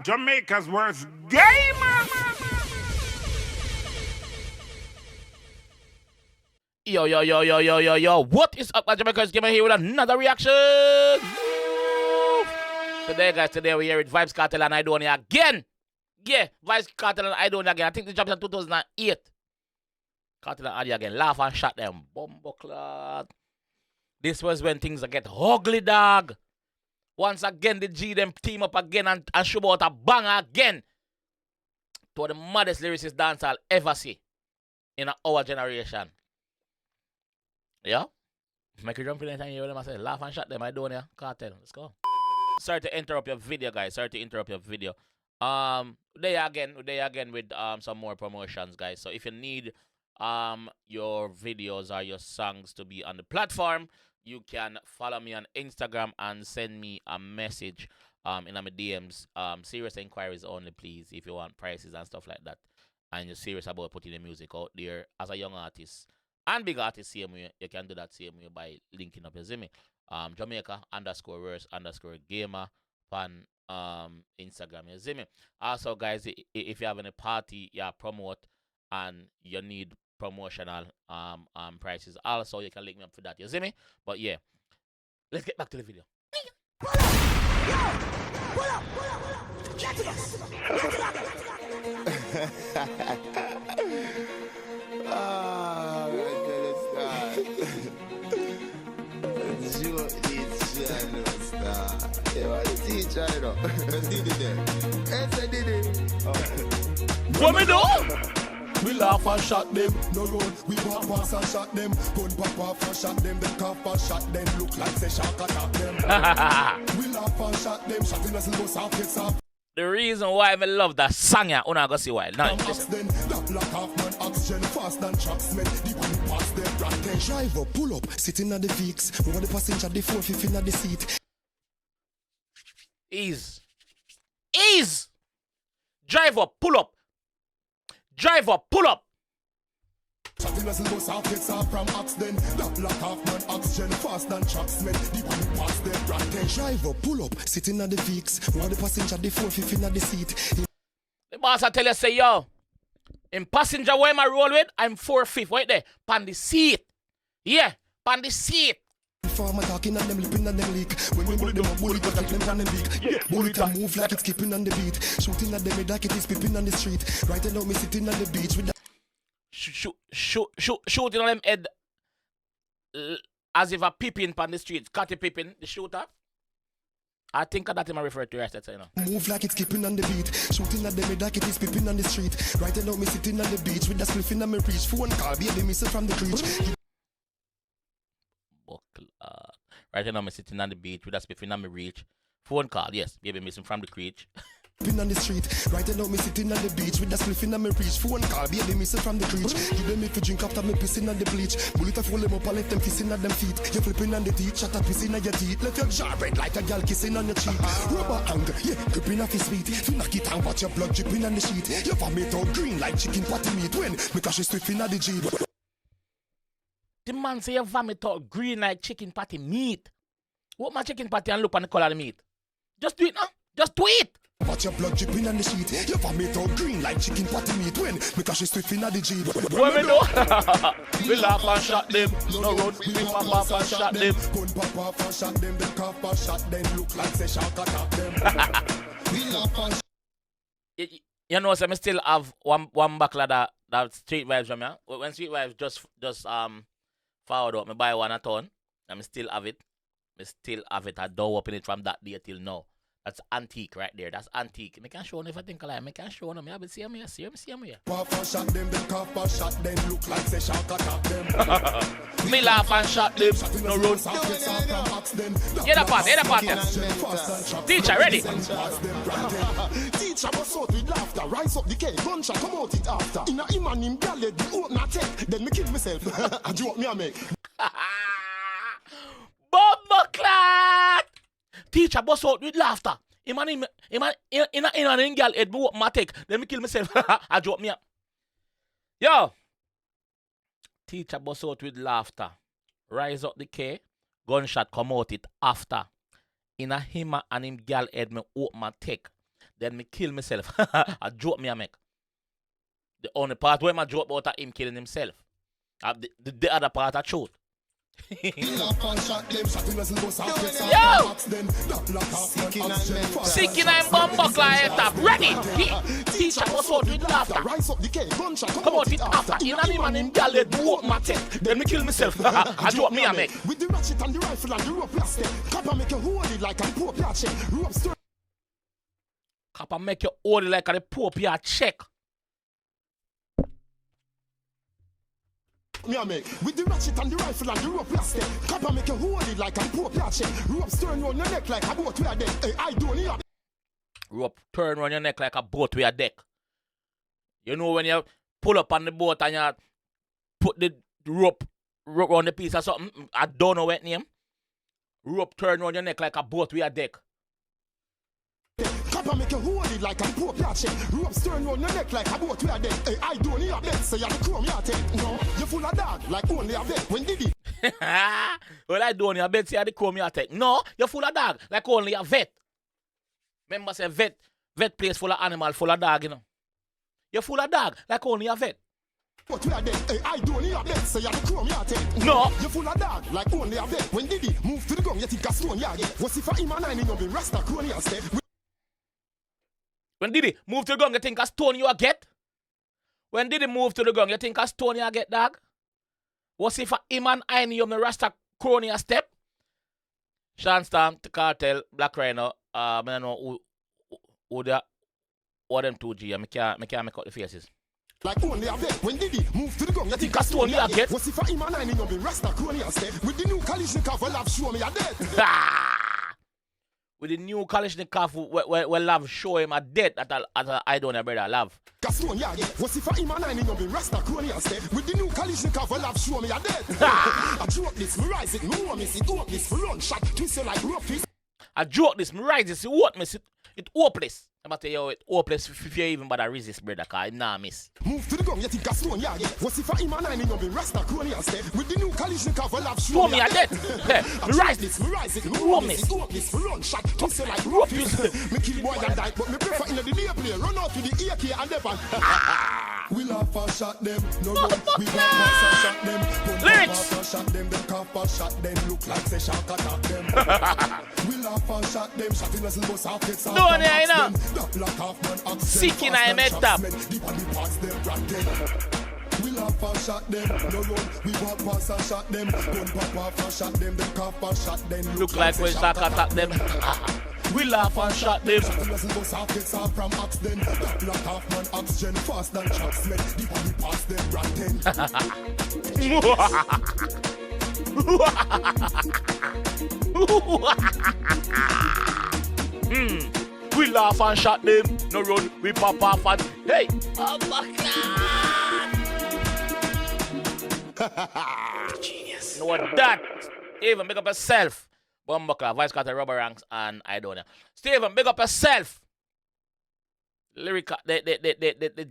Jamaica's worst gamer. Yo. What is up, Jamaica's Gamer here with another reaction? Today, guys, we're here with Vybz Kartel and Aidonia again. Yeah, Vybz Kartel and Aidonia again. I think they jumped in 2008. Kartel and Aidonia again. Laugh and shot them. Bumbleclad. This was when things get ugly, dog. Once again, the G them team up again and show out a banger again. To the maddest lyricist dance I'll ever see in our generation. Yeah? Make you jump in anytime you hear them. I say, laugh and shot them. Aidonia, Kartel. Let's go. Sorry to interrupt your video, guys. Sorry to interrupt your video. There again with some more promotions, guys. So if you need your videos or your songs to be on the platform, you can follow me on Instagram and send me a message in my DMs. Serious inquiries only, please, if you want prices and stuff like that. And you're serious about putting the music out there as a young artist. And big artist, same way, you can do that same way by linking up, you see me? Jamaica_verse_gamer on Instagram, you see me? Also, guys, if you have any party you promote and you need promotional prices, also you can link me up for that, you see me? But yeah, let's get back to the video. What me do? We laugh and shot them, no road. We walk past and shot them. Gun pop off and shot them. Them cough and shot them. Look like say shark attack them. We laugh and shot them. Shot in us and go south, get off. The reason why I love that song, yeah, una go see why. Now, listen. That black half man oxygen fast than trucks men. The one pass them right. Driver pull up, sitting at the Vicks. Over the passenger, the 450 at the seat. Ease. Driver pull up. Driver pull up. Shotting us and go south, gets off from oxygen. That black half man oxygen fast than trucks men. The one pass them right. Driver pull up, sitting at the Vicks. Over the passenger, the 450 at the seat. The boss I tell you, say, yo, in passenger where am I roll with, I'm 4/5 right there. Pan the seat. Yeah, pan the seat. Farmer talking and them lipping and them leak. When we bullet them up, bullet got them and them beak. Yeah, bullet and move like it's skipping on the beat. Shooting at them like it is pipping on the street. Right now me sitting on the beach with the shooting on them head as if a pipping on the street. Catty pipping, the shooter. I think that him I refer to yesterday, you know. Move like it's skipping on the beat. Shooting at them like it is pipping on the street. Right now me sitting on the beach with the spliff in my reach. Phone call, baby missing from the creech. Right now I'm sitting on the beach with a spiffing on my reach. Phone call, yes, baby missing from the creech. Pin on the street, right now me sitting on the beach with the spliff in my reach. Phone call, baby missing from the creech. Give them if you drink after me pissing on the bleach. Bullet fold them up and let them kissing at them feet. You flipping on the teeth, shut up pissing on your teeth. Let your jaw red like a girl kissing on your cheek. Rubber hang, yeah, gripping off his feet. Feel knock it and watch your blood dripping on the sheet. Your vomit all green like chicken patty meat. When me cash is swift in the Jeep. The man say your vomit out green like chicken patty meat. What my chicken patty and look on the color of the meat? Just do it now. Just do it. Watch your blood dripping on the sheet. Your vomit all green like chicken patty meat. When me cash is swift in the Jeep. What me do? We laugh and shot them. No road. We pop off and shot them. Gun pop off and shot them. Them cough and shot them. Look like say shark attack them. We laugh and you know, so I still have one buckler that Street Vibes from me. When Street Vibes just forward out, me buy one a ton. And I still have it. I don't open it from that day till now. That's antique right there. That's antique. I can show them if I think I like. I can show them. I will see them here. See them here. Laugh and shot them. Them cough and shot them. Look like say shark attack them. Me laugh and shot them. No road. Hear the part. Teacher, ready? Teacher was out with laughter. Rise up the cake. Gunshot come out it after. In a him and him ballad. The open a take. Then me kill myself. And you want me a make. Bumbleclad! Teacher bust out with laughter. In a girl head, me open my take. Then me kill myself. I drop me up. Yo! Teacher bust out with laughter. Rise up the K. Gunshot come out it after. In a him and him girl head, me open my take. then me kill myself. A joke me I make. The only part where my joke about him killing himself. The other part I truth. Yo! Sick in I'm bumbuckler head top. Ready? Teacher was out with laughter. Come out with after. In a man in gal let walk my tent. Then me kill myself. I joke me I make. With the ratchet and the rifle and the rope plastic. Copper make you hold it like a poor check. Rope stir. Copper make you hold it like a poor check. Me a make with the ratchet and the rifle and the rope plastic. Copper make you hold it like a poor check. Rope turn round your neck like a boat with a deck. Hey, I don't need. Rope turn round your neck like a boat with a deck. You know when you pull up on the boat and you put the rope on the piece or something. I don't know what name. Rope turn round your neck like a boat with a deck. Copper make you hold it like a poor check. Rope turn round your neck like a boat with a deck. Hey, I don't need a bet, so you're the chrome you take. No, you full of dog like only a bet. When did it? Well, I don't need a bet, say the chrome you take. No, you're full of dog like only a vet. Remember say vet place full of animal, full of dog, you know. You're full of dog like only a vet. But we are dead. Hey, I don't need a bet, so you're the chrome you take. No. You're full of dog like only a vet. When did he move to the gun, you think a stone you get. What's if I him and I ain't been rasta crony and step. When did he move to the gun, you think a stone you a get? When did he move to the gun, you think a stone you a get, dog? What's if him and I ain't the rasta crony a step? Sean Storm, Cartel, Black Rhino, I don't know who them 2G, I can't make out the faces. Like only a vet. When did he move to the gun, you think a stone you a get? What's if I him and I ain't been rasta crony and step. With the new Kalishnikov, well, I've shown me a dead. With the new Kalishnikov, we love show him a dead at I don't know, brother, love. Stone, yeah, what's if I him and I ain't been rasta crony and step. With the new Kalishnikov, well, I've shown me a dead. I joke this, me rise it, me warm it, hope this, me run shot, twist it like rope twist. I joke this, me rise this, what miss it hopeless. I'm about to tell you, it hopeless if you even bother resist, brother, cause nah miss. Move to the gun, you think a stone, yeah. What's if I him and I ain't been rasta crony and step. With the new Kalishnikov, well, I've shown me a dead. Me rise this, me rise it, me warm it, hope this, me run shot, twist it like rope twist. Me kill boy and die, but me prefer in the day play. Run out to the AK and never. We laugh and shot them, no run. We laugh and shot them. Lyrics. Shot them, them cough and shot them. Look like they shot attack them. We laugh and shot them. Shot in a silver soft head. No, I know. Sick in a med tap. We laugh and shot them, no run. We walk past and shot them. Gun pop off and shot them. Them cough and shot them. Look like we start attack them. We laugh and shot them. Shot in a silver soft head. Soft from oxygen. That black half man oxygen. Fast than Chuck Smith. The body pass them ranting. We laugh and shot them. No run, we pop off and hey! Oh my God! Genius. Know that? Even big up yourself. Bumbuckler, Vybz Kartel, Rubber Ranks, and Aidonia. Steven, big up yourself. Lyrical, the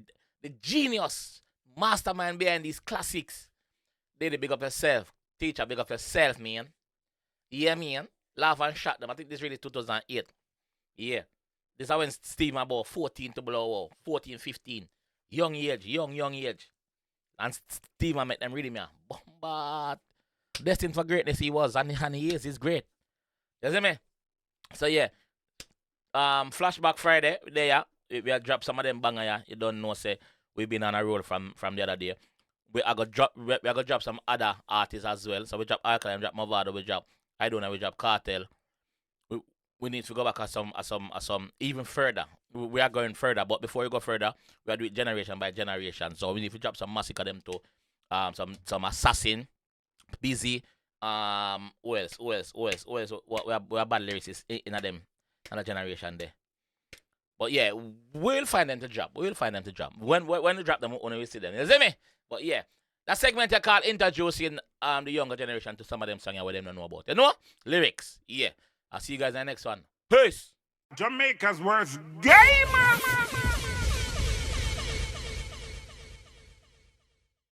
genius, mastermind behind these classics. They big up yourself. Teacher, big up yourself, man. Yeah, man. Laugh and shot them. I think this really 2008. Yeah. This is when Steve about 14 to below, 14, 15. Young age. And Steve met them really, man. But destined for greatness he was, and he is. He's great. You see me? So yeah. Flashback Friday, there, we have dropped some of them banger, yeah. You don't know, say, we've been on a roll from the other day. We are going to drop some other artists as well. So we drop Alkaline, we drop Mavado, we drop Aidonia, we drop Kartel. We need to go back at some even further. We are going further, but before we go further, we are doing generation by generation. So we need to drop some massacre them to some assassin, busy, who else? We are bad lyricists in them and a generation there. But yeah, we'll find them to drop. When we drop them, when we see them. You see me? But yeah, that segment I call introducing the younger generation to some of them songs where they don't know about. You know? Lyrics. Yeah. I'll see you guys in the next one. Peace. Jamaica's worst gamer.